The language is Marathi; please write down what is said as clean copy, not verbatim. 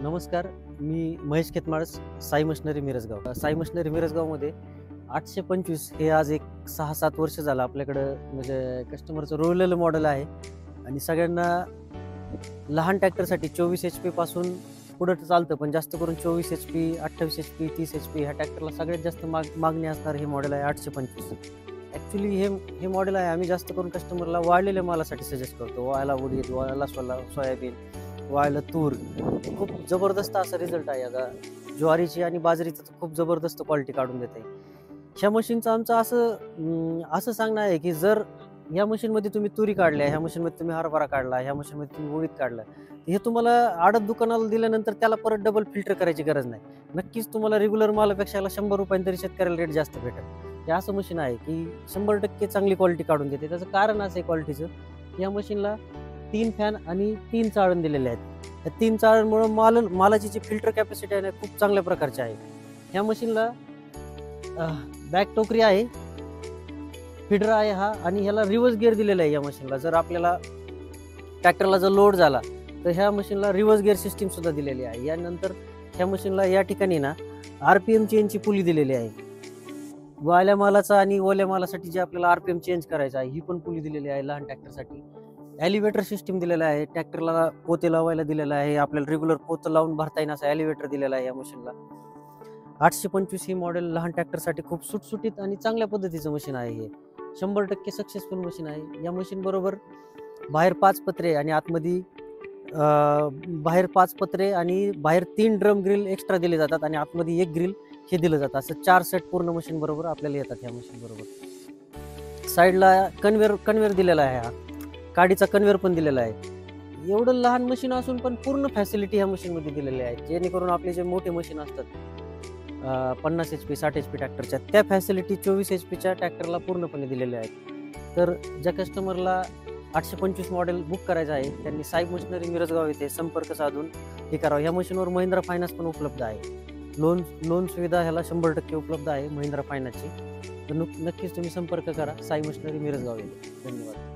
नमस्कार. मी महेश खेतमाळस, साई मशिनरी मिरजगाव. साई मशिनरी मिरजगावमध्ये 825 हे आज एक 6-7 वर्ष झालं आपल्याकडं म्हणजे कस्टमरचं रोवलेलं मॉडेल आहे आणि सगळ्यांना लहान ट्रॅक्टरसाठी 24 HP पासून पुढं चालतं, पण जास्त करून 24 HP, 28 HP, 30 HP ह्या ट्रॅक्टरला सगळ्यात जास्त मागणी असणार हे मॉडेल आहे 825. ॲक्च्युली हे मॉडेल आहे आम्ही जास्त करून कस्टमरला वाळलेल्या मालासाठी सजेस्ट करतो. वाळला उडीद, वाळला सोयाबीन, वाळलं तूर. खूप जबरदस्त असा रिझल्ट आहे. आता ज्वारीची आणि बाजरीचं खूप जबरदस्त क्वालिटी काढून देते. ह्या मशीनचं आमचं असं सांगणं आहे की जर ह्या मशीनमध्ये तुम्ही तुरी काढल्या, ह्या मशीनमध्ये तुम्ही हरभरा काढला, ह्या मशीनमध्ये तुम्ही उडीद काढला, हे तुम्हाला आडत दुकानाला दिल्यानंतर त्याला परत डबल फिल्टर करायची गरज नाही. नक्कीच तुम्हाला रेग्युलर मालापेक्षा याला 100 रुपयांनी तरी शेतकऱ्याला रेट जास्त भेटेल. हे असं मशीन आहे की 100% चांगली क्वालिटी काढून देते. त्याचं कारण असं आहे क्वालिटीचं, या मशीनला 3 फॅन आणि 3 चाळण दिलेले आहेत. या 3 चाळणमुळे मालाची जी फिल्टर कॅपॅसिटी आहे ना खूप चांगल्या प्रकारची आहे. ह्या मशीनला बॅक टोकरी आहे, फिडर आहे हा, आणि ह्याला रिव्हर्स गिअर दिलेला आहे. या मशीनला जर आपल्याला ट्रॅक्टरला जर लोड झाला तर ह्या मशीनला रिव्हर्स गिअर सिस्टीम सुद्धा दिलेली आहे. यानंतर ह्या मशीनला या ठिकाणी ना RPM चेंजची पुली दिलेली आहे. वाळल्या मालाचा आणि ओल्या मालासाठी जे आपल्याला RPM चेंज करायचा आहे ही पण पुली दिलेली आहे लहान ट्रॅक्टरसाठी. एलिव्हेटर सिस्टीम दिलेला आहे, ट्रॅक्टरला पोते लावायला दिलेला आहे, आपल्याला रेग्युलर पोतं लावून भरता येईल असा एलिव्हेटर दिलेला आहे या मशीनला. 825 ही मॉडेल लहान ट्रॅक्टरसाठी खूप सुटसुटीत आणि चांगल्या पद्धतीचं मशीन आहे. हे 100% सक्सेसफुल मशीन आहे. या मशीन बरोबर बाहेर 5 पत्रे आणि आतमध्ये बाहेर 5 पत्रे आणि बाहेर 3 ड्रम ग्रिल एक्स्ट्रा दिले जातात आणि आतमध्ये 1 ग्रिल हे दिलं जातं. असं 4 सेट पूर्ण मशीन बरोबर आपल्याला येतात. ह्या मशीन बरोबर साईडला कन्वेअर दिलेला आहे, हा काडीचा कन्वेअर पण दिलेला आहे. एवढं लहान मशीन असून पण पूर्ण फॅसिलिटी ह्या मशीनमध्ये दिलेल्या आहेत, जेणेकरून आपले जे मोठे मशीन असतात 50 HP 60 HP ट्रॅक्टरच्या त्या फॅसिलिटी 24 HPच्या ट्रॅक्टरला पूर्णपणे दिलेल्या आहेत. तर ज्या कस्टमरला 825 मॉडेल बुक करायचं आहे त्यांनी साई मशिनरी मिरजगाव येथे संपर्क साधून हे करावं. ह्या मशीनवर महिंद्रा फायनान्स पण उपलब्ध आहे. लोन सुविधा ह्याला 100% उपलब्ध आहे महिंद्रा फायनान्सची. तर नक्कीच तुम्ही संपर्क करा साई मशिनरी मिरजगाव येथे. धन्यवाद.